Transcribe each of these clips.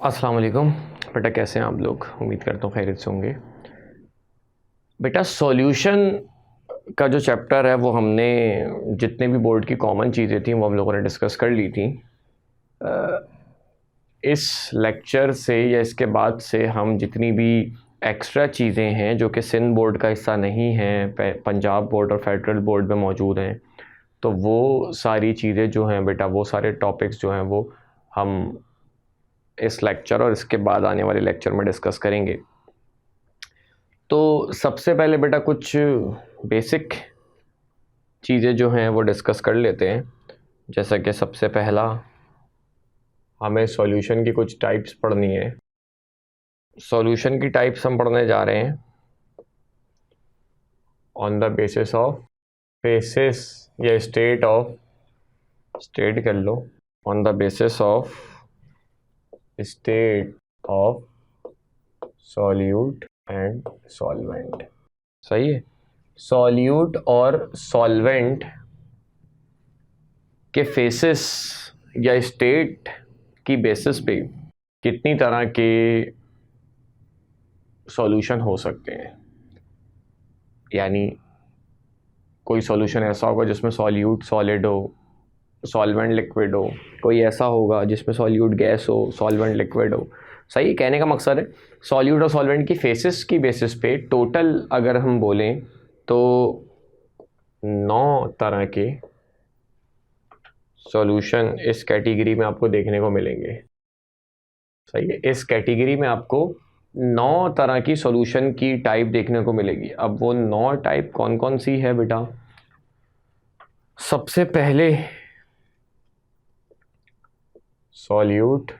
अस्सलाम वालेकुम बेटा, कैसे हैं आप लोग? उम्मीद करता हूँ खैरियत से होंगे। बेटा, सॉल्यूशन का जो चैप्टर है वो हमने जितने भी बोर्ड की कॉमन चीज़ें थी वो हम लोगों ने डिस्कस कर ली थी। इस लेक्चर से या इसके बाद से हम जितनी भी एक्स्ट्रा चीज़ें हैं जो कि सिंध बोर्ड का हिस्सा नहीं हैं, पंजाब बोर्ड और फेडरल बोर्ड में मौजूद हैं, तो वो सारी चीज़ें जो हैं बेटा, वो सारे टॉपिक्स जो हैं वो हम इस लेक्चर और इसके बाद आने वाले लेक्चर में डिस्कस करेंगे। तो सबसे पहले बेटा कुछ बेसिक चीज़ें जो हैं वो डिस्कस कर लेते हैं। जैसा कि सबसे पहला हमें सॉल्यूशन की कुछ टाइप्स पढ़नी है। सॉल्यूशन की टाइप्स हम पढ़ने जा रहे हैं on the basis of phases या स्टेट ऑफ, स्टेट कर लो, on the basis of state of solute and solvent. सही है। सॉल्यूट और सॉल्वेंट के फेसेस या स्टेट की बेसिस पे कितनी तरह के सॉल्यूशन हो सकते हैं। यानी कोई सॉल्यूशन ऐसा होगा जिसमें सॉल्यूट सॉलिड हो, सॉल्वेंट लिक्विड हो, कोई ऐसा होगा जिसमें सॉल्यूट गैस हो, सॉल्वेंट लिक्विड हो। सही, कहने का मकसद है सॉल्यूट और सॉल्वेंट की फेसेस की बेसिस पे टोटल अगर हम बोलें तो 9 तरह के सॉल्यूशन इस कैटेगरी में आपको देखने को मिलेंगे। सही है, इस कैटेगरी में आपको 9 तरह की सॉल्यूशन की टाइप देखने को मिलेगी। अब वो 9 टाइप कौन कौन सी है बेटा? सबसे पहले सॉल्यूट,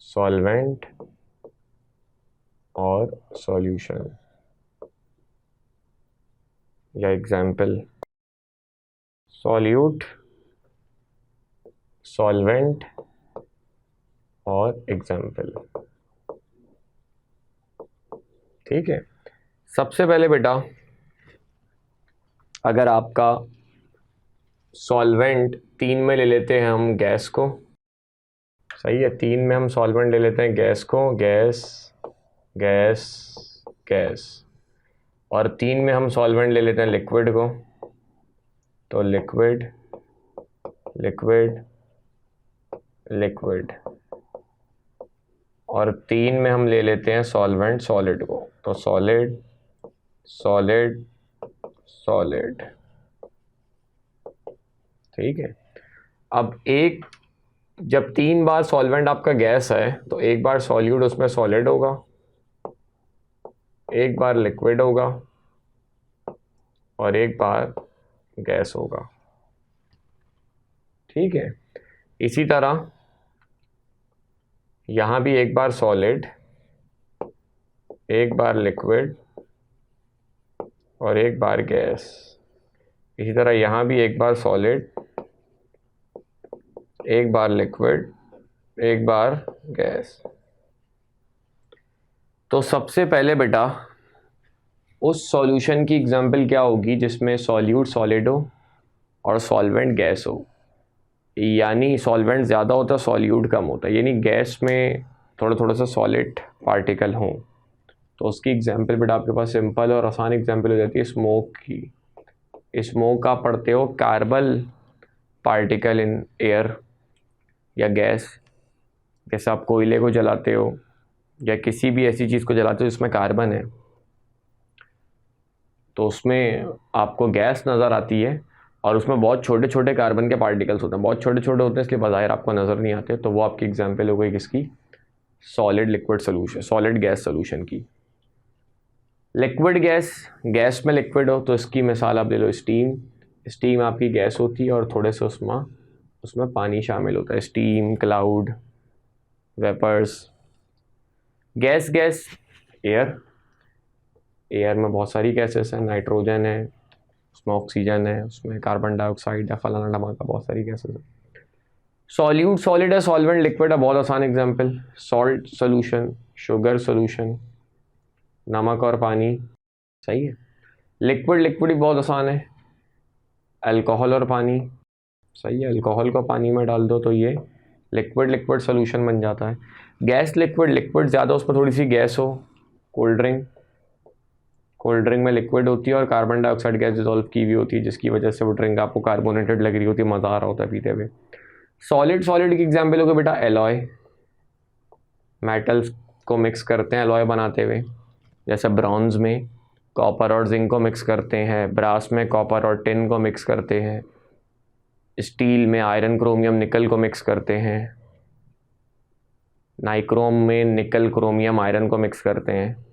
सॉल्वेंट और सॉल्यूशन या एग्जाम्पल। सॉल्यूट, सॉल्वेंट और एग्जाम्पल। ठीक है। सबसे पहले बेटा अगर आपका सॉल्वेंट 3 में ले लेते हैं हम गैस को। सही है, 3 में हम सॉल्वेंट ले लेते हैं गैस को, गैस गैस गैस। और 3 में हम सॉल्वेंट ले लेते हैं लिक्विड को, तो लिक्विड लिक्विड लिक्विड। और 3 में हम ले लेते हैं सॉल्वेंट सॉलिड को, तो सॉलिड सॉलिड सॉलिड। ठीक है। अब एक, जब 3 बार सॉल्वेंट आपका गैस है तो एक बार सॉल्यूट उसमें सॉलिड होगा, एक बार लिक्विड होगा और एक बार गैस होगा। ठीक है। इसी तरह यहाँ भी एक बार सॉलिड, एक बार लिक्विड और एक बार गैस। इसी तरह यहाँ भी एक बार सॉलिड, एक बार लिक्विड, एक बार गैस। तो सबसे पहले बेटा उस सॉल्यूशन की एग्जांपल क्या होगी जिसमें सॉल्यूट सॉलिड हो और सॉल्वेंट गैस हो। यानी सॉल्वेंट ज़्यादा होता है, सॉल्यूट कम होता है, यानी गैस में थोड़ा थोड़ा सा सॉलिड पार्टिकल हों। तो उसकी एग्जांपल बेटा आपके पास सिंपल और आसान एग्जांपल हो जाती है स्मोक की। स्मोक आप पढ़ते हो कार्बन पार्टिकल इन एयर या गैस। जैसे आप कोयले को जलाते हो या किसी भी ऐसी चीज़ को जलाते हो जिसमें कार्बन है, तो उसमें आपको गैस नज़र आती है और उसमें बहुत छोटे छोटे कार्बन के पार्टिकल्स होते हैं, बहुत छोटे छोटे होते हैं, इसलिए बाहर आपको नज़र नहीं आते। तो वो आपकी एग्जांपल हो गई किसकी? Solid liquid solution, solid gas solution की। लिक्विड गैस, गैस में लिक्विड हो तो इसकी मिसाल आप ले लो स्टीम। स्टीम आपकी गैस होती है और थोड़े से उसमें पानी शामिल होता है, steam, cloud, vapours. Gas gas air, air में बहुत सारी गैसेस हैं, नाइट्रोजन है, उसमें ऑक्सीजन है, उसमें कार्बन डाइऑक्साइड है, फलाना धमाका, बहुत सारी गैसेस है। सॉल्यूट सॉलिड है, सॉल्वेंट लिक्विड है, बहुत आसान example salt solution, sugar solution, नमक और पानी। सही है। लिक्विड लिक्विड भी बहुत आसान है, अल्कोहल और पानी। सही है, अल्कोहल को पानी में डाल दो तो ये लिक्विड लिक्विड सोल्यूशन बन जाता है। गैस लिक्विड, लिक्विड ज़्यादा उसमें थोड़ी सी गैस हो, कोल्ड ड्रिंक, कोल्ड ड्रिंक में लिक्विड होती है और कार्बन डाइऑक्साइड गैस डिजोल्व की हुई होती है, जिसकी वजह से वो ड्रिंक आपको कार्बोनेटेड लग रही होती है, मज़ा आ रहा होता है पीते हुए। सॉलिड, सॉलिड की एग्जाम्पल हो गया बेटा एलॉय, मेटल्स को मिक्स करते हैं एलॉय बनाते हुए, जैसे ब्रॉन्ज में कॉपर और जिंक को मिक्स करते हैं, ब्रास में कॉपर और टिन को मिक्स करते हैं, स्टील में आयरन क्रोमियम निकल को मिक्स करते हैं, नाइक्रोम में निकल क्रोमियम आयरन को मिक्स करते हैं।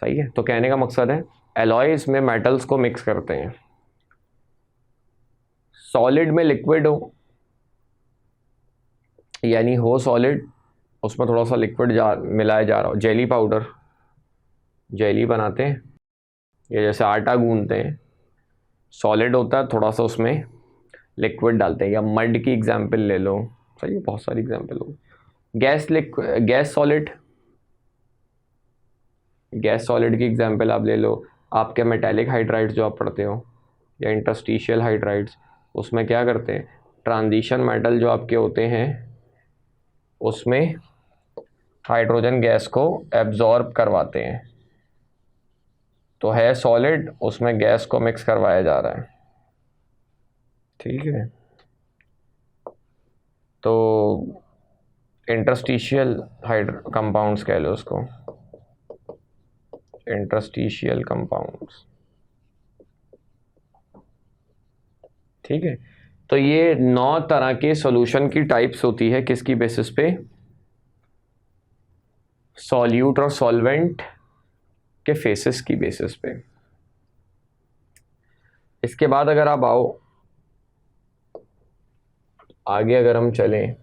सही है, तो कहने का मकसद है एलॉयज में मेटल्स को मिक्स करते हैं। सॉलिड में लिक्विड हो, यानी हो सॉलिड, उसमें थोड़ा सा लिक्विड मिलाया जा रहा हो, जेली पाउडर, जेली बनाते हैं, ये जैसे आटा गूंदते हैं, सॉलिड होता है, थोड़ा सा उसमें लिक्विड डालते हैं। या मड की एग्जांपल ले लो। सही है, बहुत सारी एग्जांपल हो। Gas gas solid, gas solid की एग्जांपल आप ले लो, आपके मेटेलिक हाइड्राइड्स जो आप पढ़ते हो या इंटरस्टिशियल हाइड्राइड्स, उसमें क्या करते हैं, ट्रांजिशन मेटल जो आपके होते हैं उसमें हाइड्रोजन गैस को एब्जॉर्ब करवाते हैं, तो है सॉलिड, उसमें गैस को मिक्स करवाया जा रहा है। ठीक है, तो इंटरस्टिशियल कंपाउंड्स कह लो उसको, इंटरस्टिशियल कंपाउंड्स। ठीक है, तो ये 9 तरह के सॉल्यूशन की टाइप्स होती है, किसकी बेसिस पे, सॉल्यूट और सॉल्वेंट के फेसेस की बेसिस पे। इसके बाद अगर आप आओ आगे, अगर हम चलें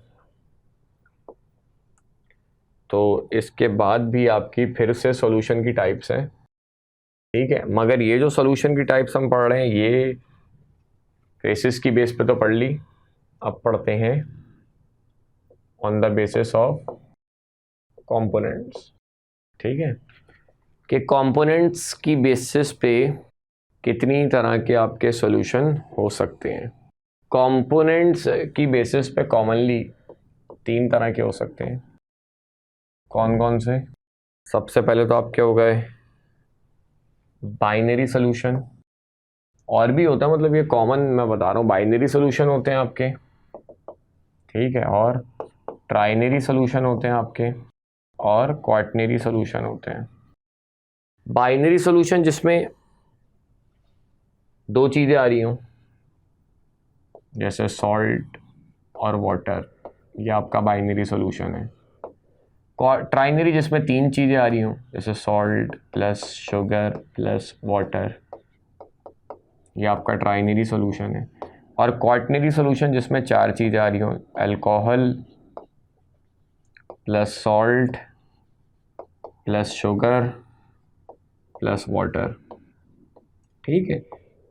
तो इसके बाद भी आपकी फिर से सॉल्यूशन की टाइप्स हैं। ठीक है, मगर ये जो सॉल्यूशन की टाइप्स हम पढ़ रहे हैं ये फेसेस की बेस पे तो पढ़ ली, अब पढ़ते हैं on the basis of components. ठीक है, कि कंपोनेंट्स की बेसिस पे कितनी तरह के आपके सॉल्यूशन हो सकते हैं। कंपोनेंट्स की बेसिस पे कॉमनली 3 तरह के हो सकते हैं। कौन कौन से? सबसे पहले तो आपके हो गए बाइनरी सॉल्यूशन, और भी होता है, मतलब ये कॉमन मैं बता रहा हूँ, बाइनरी सॉल्यूशन होते हैं आपके। ठीक है, और ट्राइनरी सॉल्यूशन होते हैं आपके, और क्वाटनरी सॉल्यूशन होते हैं। बाइनरी सॉल्यूशन जिसमें 2 चीज़ें आ रही हों, जैसे सॉल्ट और वाटर, ये आपका बाइनरी सॉल्यूशन है। ट्राइनरी जिसमें 3 चीज़ें आ रही हों, जैसे salt plus sugar plus water, ये आपका ट्राइनरी सॉल्यूशन है। और क्वाटनरी सॉल्यूशन जिसमें 4 चीज़ें आ रही हों, alcohol plus salt plus sugar plus water. ठीक है,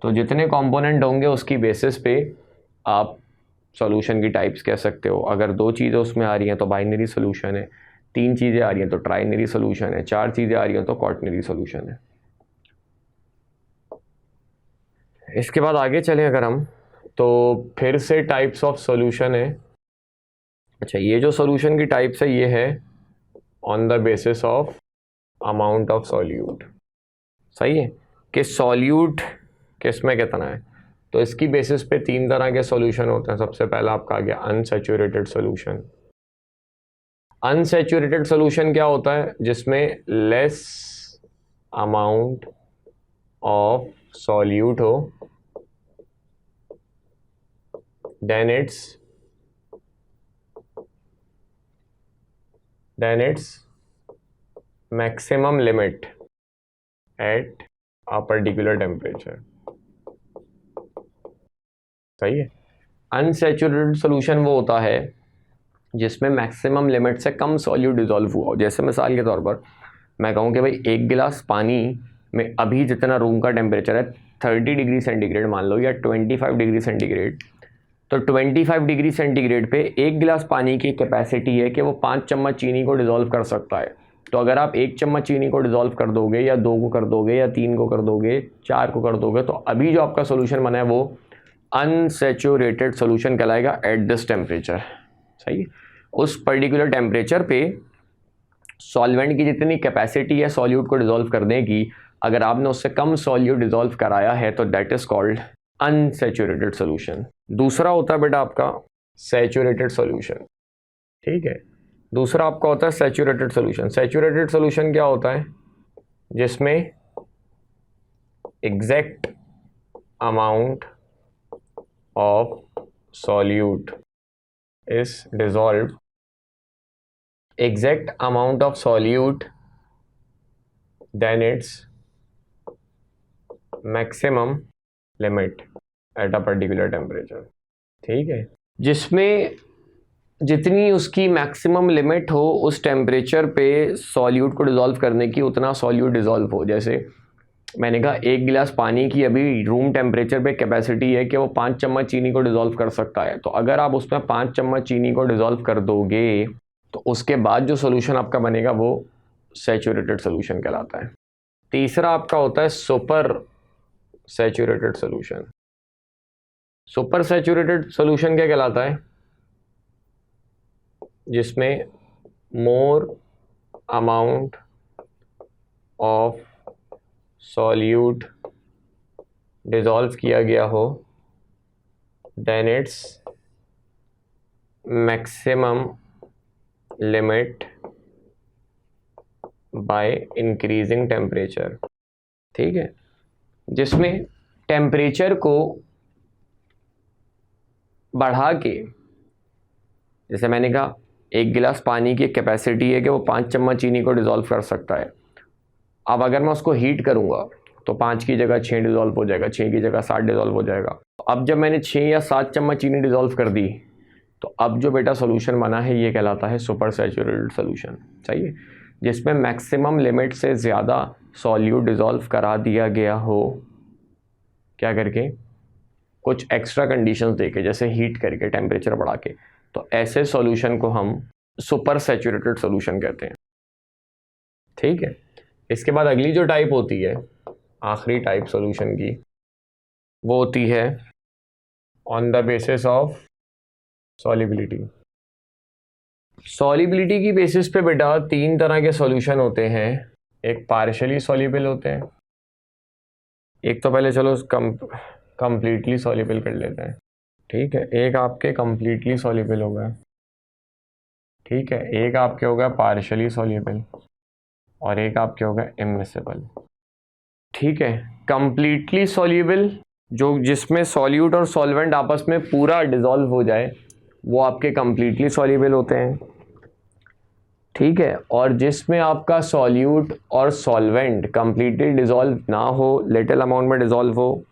तो जितने कंपोनेंट होंगे उसकी बेसिस पे आप सॉल्यूशन की टाइप्स कह सकते हो। अगर 2 चीज़ें उसमें आ रही हैं तो बाइनरी सॉल्यूशन है, 3 चीज़ें आ रही हैं तो ट्राइनरी सॉल्यूशन है, 4 चीज़ें आ रही हैं तो क्वाटनरी सॉल्यूशन है। इसके बाद आगे चलें अगर हम, तो फिर से टाइप्स ऑफ सॉल्यूशन है। अच्छा, ये जो सॉल्यूशन की टाइप्स है ये है on the basis of amount of solute. सही है, कि सॉल्यूट किसमें कितना है, तो इसकी बेसिस पे 3 तरह के सॉल्यूशन होते हैं। सबसे पहला आपका आ गया अनसैचुरेटेड सॉल्यूशन। अनसैचुरेटेड सॉल्यूशन क्या होता है, जिसमें लेस अमाउंट ऑफ सॉल्यूट हो then its maximum limit at a particular temperature. सही है, अनसैचुरेटेड सॉल्यूशन वो होता है जिसमें मैक्सिमम लिमिट से कम सॉल्यूट डिजॉल्व हुआ हो। जैसे मिसाल के तौर पर मैं कहूँ कि भाई 1 गिलास पानी में अभी जितना रूम का टेम्परेचर है 30 डिग्री सेंटीग्रेड मान लो, या 25 डिग्री सेंटीग्रेड, तो 25 डिग्री सेंटीग्रेड पे 1 गिलास पानी की कैपेसिटी है कि वो 5 चम्मच चीनी को डिजॉल्व कर सकता है। तो अगर आप 1 चम्मच चीनी को डिज़ोल्व कर दोगे या 2 को कर दोगे या 3 को कर दोगे, 4 को कर दोगे, तो अभी जो आपका सोल्यूशन बना है वो अनसैचुरेटेड सोल्यूशन कहलाएगा एट दिस टेम्परेचर। सही, उस पर्टिकुलर टेम्परेचर पे सॉल्वेंट की जितनी कैपेसिटी है सॉल्यूट को डिज़ोल्व करने की, अगर आपने उससे कम सॉल्यूट डिज़ोल्व कराया है तो that is called unsaturated solution. दूसरा होता है बेटा आपका सैचुरेटेड सोल्यूशन। ठीक है, दूसरा आपका होता है सैचुरेटेड सोल्यूशन। सैचुरेटेड सोल्यूशन क्या होता है? जिसमें exact amount of solute is dissolved, exact amount of solute then its maximum limit at a particular temperature। ठीक है, जिसमें जितनी उसकी मैक्सिमम लिमिट हो उस टेम्परेचर पे सॉल्यूट को डिज़ोल्व करने की, उतना सॉल्यूट डिज़ोल्व हो। जैसे मैंने कहा 1 गिलास पानी की अभी रूम टेम्परेचर पे कैपेसिटी है कि वो 5 चम्मच चीनी को डिज़ोल्व कर सकता है, तो अगर आप उसमें 5 चम्मच चीनी को डिज़ोल्व कर दोगे तो उसके बाद जो सोल्यूशन आपका बनेगा वो सैचुरेटेड सोल्यूशन कहलाता है। तीसरा आपका होता है super saturated solution. Super saturated solution क्या कहलाता है? जिसमें more amount of solute dissolve किया गया हो then its maximum limit by increasing temperature. ठीक है, जिसमें टेम्परेचर को बढ़ा के, जैसे मैंने कहा 1 गिलास पानी की कैपेसिटी है कि वो 5 चम्मच चीनी को डिज़ोल्व कर सकता है। अब अगर मैं उसको हीट करूँगा तो 5 की जगह 6 डिज़ोल्व हो जाएगा, 6 की जगह 7 डिज़ोल्व हो जाएगा। अब जब मैंने 6 या 7 चम्मच चीनी डिज़ोल्व कर दी तो अब जो बेटा सोल्यूशन बना है ये कहलाता है सुपर सैचुरेटेड सोल्यूशन। सही है, जिसमें मैक्सिमम लिमिट से ज़्यादा सॉल्यूट डिज़ोल्व करा दिया गया हो, क्या करके? कुछ एक्स्ट्रा कंडीशंस देके, जैसे हीट करके, टेम्परेचर बढ़ा के। तो ऐसे सॉल्यूशन को हम सुपर सैचुरेटेड सोल्यूशन कहते हैं। ठीक है, इसके बाद अगली जो टाइप होती है, आखिरी टाइप सोल्यूशन की, वो होती है on the basis of solubility. Solubility की बेसिस पे बेटा 3 तरह के सॉल्यूशन होते हैं। एक पार्शियली सॉल्युबल होते हैं, एक तो पहले चलो कंप्लीटली सॉल्युबल कर लेते हैं। ठीक है, एक आपके कंप्लीटली सॉल्युबल हो गया। ठीक है, एक आपके हो गया पार्शियली सॉल्युबल और एक आपके हो गया इमिसिबल। ठीक है, कंप्लीटली सॉल्युबल जो जिसमें सॉल्यूट और सॉल्वेंट आपस में पूरा डिसॉल्व हो जाए वो आपके कंप्लीटली सॉल्युबल होते हैं। ठीक है, और जिसमें आपका सॉल्यूट और सॉल्वेंट कंप्लीटली डिसॉल्व ना हो, लिटिल अमाउंट में डिसॉल्व हो,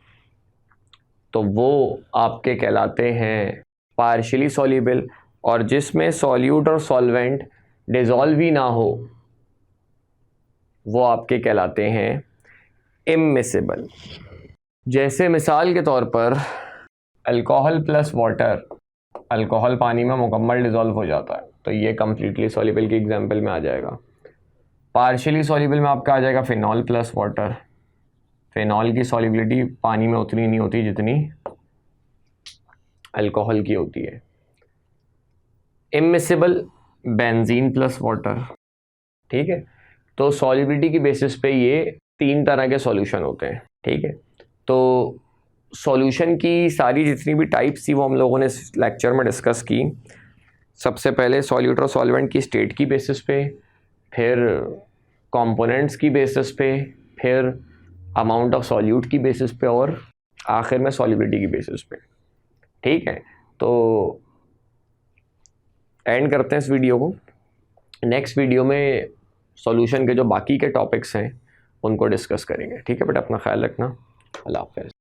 तो वो आपके कहलाते हैं पार्शियली सॉल्युबल। और जिसमें सॉल्यूट और सॉल्वेंट डिसॉल्व ही ना हो वो आपके कहलाते हैं इमिसिबल। जैसे मिसाल के तौर पर अल्कोहल प्लस वाटर, अल्कोहल पानी में मुकम्मल डिसॉल्व हो जाता है तो ये कंप्लीटली सॉल्युबल की एग्जांपल में आ जाएगा। पार्शियली सॉल्युबल में आपका आ जाएगा फिनॉल प्लस वाटर। फिनॉल की सॉल्युबिलिटी पानी में उतनी नहीं होती जितनी अल्कोहल की होती है। Immiscible benzene plus water. ठीक है, तो सॉल्युबिलिटी की बेसिस पे ये 3 तरह के सॉल्यूशन होते हैं। ठीक है, तो सॉल्यूशन की सारी जितनी भी टाइप्स थी वो हम लोगों ने इस लेक्चर में डिस्कस की। सबसे पहले सॉल्यूट और सॉल्वेंट की स्टेट की बेसिस पे, फिर कंपोनेंट्स की बेसिस पे, फिर अमाउंट ऑफ सॉल्यूट की बेसिस पे और आखिर में सॉल्युबिलिटी की बेसिस पे। ठीक है, तो एंड करते हैं इस वीडियो को। नेक्स्ट वीडियो में सॉल्यूशन के जो बाकी के टॉपिक्स हैं उनको डिस्कस करेंगे। ठीक है बेटा, अपना ख्याल रखना। अल्लाह हाफ़िज़।